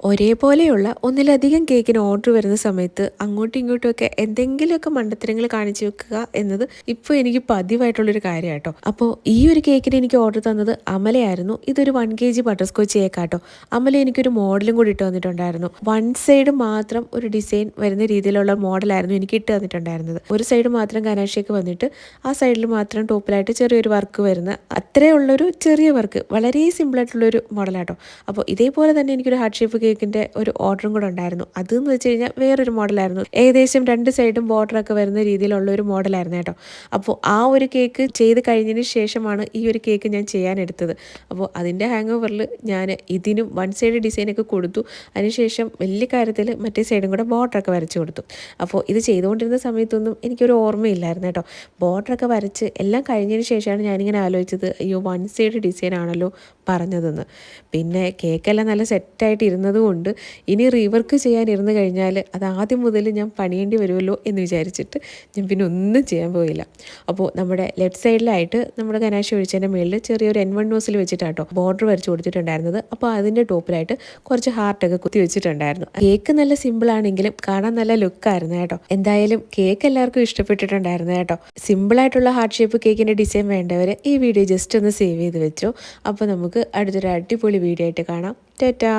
ഒരേപോലെയുള്ള ഒന്നിലധികം കേക്കിന് ഓർഡർ വരുന്ന സമയത്ത് അങ്ങോട്ടും ഇങ്ങോട്ടുമൊക്കെ എന്തെങ്കിലുമൊക്കെ മണ്ടത്തരങ്ങൾ കാണിച്ചു വെക്കുക എന്നത് ഇപ്പോൾ എനിക്ക് പതിവായിട്ടുള്ളൊരു കാര്യം കേട്ടോ. അപ്പോൾ ഈ ഒരു കേക്കിന് എനിക്ക് ഓർഡർ തന്നത് അമലയായിരുന്നു. ഇതൊരു 1 kg ബട്ടർ സ്കോച്ച് കേക്കാട്ടോ. അമല എനിക്കൊരു മോഡലും കൂടി ഇട്ട് തന്നിട്ടുണ്ടായിരുന്നു. വൺ സൈഡ് മാത്രം ഒരു ഡിസൈൻ വരുന്ന രീതിയിലുള്ള മോഡലായിരുന്നു എനിക്ക് ഇട്ട് തന്നിട്ടുണ്ടായിരുന്നത്. ഒരു സൈഡ് മാത്രം ഗനാഷേക്ക് വന്നിട്ട് ആ സൈഡിൽ മാത്രം ടോപ്പിലായിട്ട് ചെറിയൊരു വർക്ക് വരുന്ന അത്രയുള്ളൊരു ചെറിയ വർക്ക്, വളരെ സിമ്പിളായിട്ടുള്ളൊരു മോഡലാട്ടോ. അപ്പോൾ ഇതേപോലെ തന്നെ എനിക്കൊരു ഹാർട്ട് ഷേപ്പ് കേക്കിൻ്റെ ഒരു ഓർഡറും കൂടെ ഉണ്ടായിരുന്നു. അതെന്ന് വെച്ച് കഴിഞ്ഞാൽ വേറൊരു മോഡലായിരുന്നു. ഏകദേശം 2 സൈഡും ബോർഡറൊക്കെ വരുന്ന രീതിയിലുള്ള ഒരു മോഡലായിരുന്നു കേട്ടോ. അപ്പോൾ ആ ഒരു കേക്ക് ചെയ്ത് കഴിഞ്ഞതിന് ശേഷമാണ് ഈ ഒരു കേക്ക് ഞാൻ ചെയ്യാനെടുത്തത്. അപ്പോൾ അതിൻ്റെ ഹാങ് ഓവറിൽ ഞാൻ ഇതിനും 1 സൈഡ് ഡിസൈനൊക്കെ കൊടുത്തു. അതിനുശേഷം വലിയ കാര്യത്തിൽ മറ്റേ സൈഡും കൂടെ ബോർഡറൊക്കെ വരച്ച് കൊടുത്തു. അപ്പോൾ ഇത് ചെയ്തുകൊണ്ടിരുന്ന സമയത്തൊന്നും എനിക്കൊരു ഓർമ്മയില്ലായിരുന്നു കേട്ടോ. ബോർഡറൊക്കെ വരച്ച് എല്ലാം കഴിഞ്ഞതിന് ശേഷമാണ് ഞാനിങ്ങനെ ആലോചിച്ചത്, അയ്യോ 1 സൈഡ് ഡിസൈൻ ആണല്ലോ പറഞ്ഞതെന്ന്. പിന്നെ കേക്കെല്ലാം നല്ല സെറ്റായിട്ട് ഇരുന്നതുകൊണ്ട് ഇനി റീവർക്ക് ചെയ്യാനിരുന്ന് കഴിഞ്ഞാൽ അത് ആദ്യം മുതൽ ഞാൻ പണിയേണ്ടി വരുമല്ലോ എന്ന് വിചാരിച്ചിട്ട് ഞാൻ പിന്നെ ഒന്നും ചെയ്യാൻ പോയില്ല. അപ്പോൾ നമ്മുടെ ലെഫ്റ്റ് സൈഡിലായിട്ട് നമ്മുടെ ഗനാശ ഒഴിച്ചതിൻ്റെ മുകളിൽ ചെറിയൊരു N1 നോസിൽ വെച്ചിട്ടാട്ടോ ബോർഡർ വരച്ച് കൊടുത്തിട്ടുണ്ടായിരുന്നത്. അപ്പോൾ അതിൻ്റെ ടോപ്പിലായിട്ട് കുറച്ച് ഹാർട്ടൊക്കെ കുത്തി വെച്ചിട്ടുണ്ടായിരുന്നു. കേക്ക് നല്ല സിമ്പിളാണെങ്കിലും കാണാൻ നല്ല ലുക്കായിരുന്നു കേട്ടോ. എന്തായാലും കേക്ക് എല്ലാവർക്കും ഇഷ്ടപ്പെട്ടിട്ടുണ്ടായിരുന്നു കേട്ടോ. സിമ്പിളായിട്ടുള്ള ഹാർട്ട് ഷേപ്പ് കേക്കിൻ്റെ ഡിസൈൻ വേണ്ടവർ ഈ വീഡിയോ ജസ്റ്റ് ഒന്ന് സേവ് ചെയ്ത് വെച്ചോ. അപ്പോൾ നമുക്ക് അടുത്തൊരു അടിപൊളി വീഡിയോ ആയിട്ട് കാണാം. ടാറ്റാ.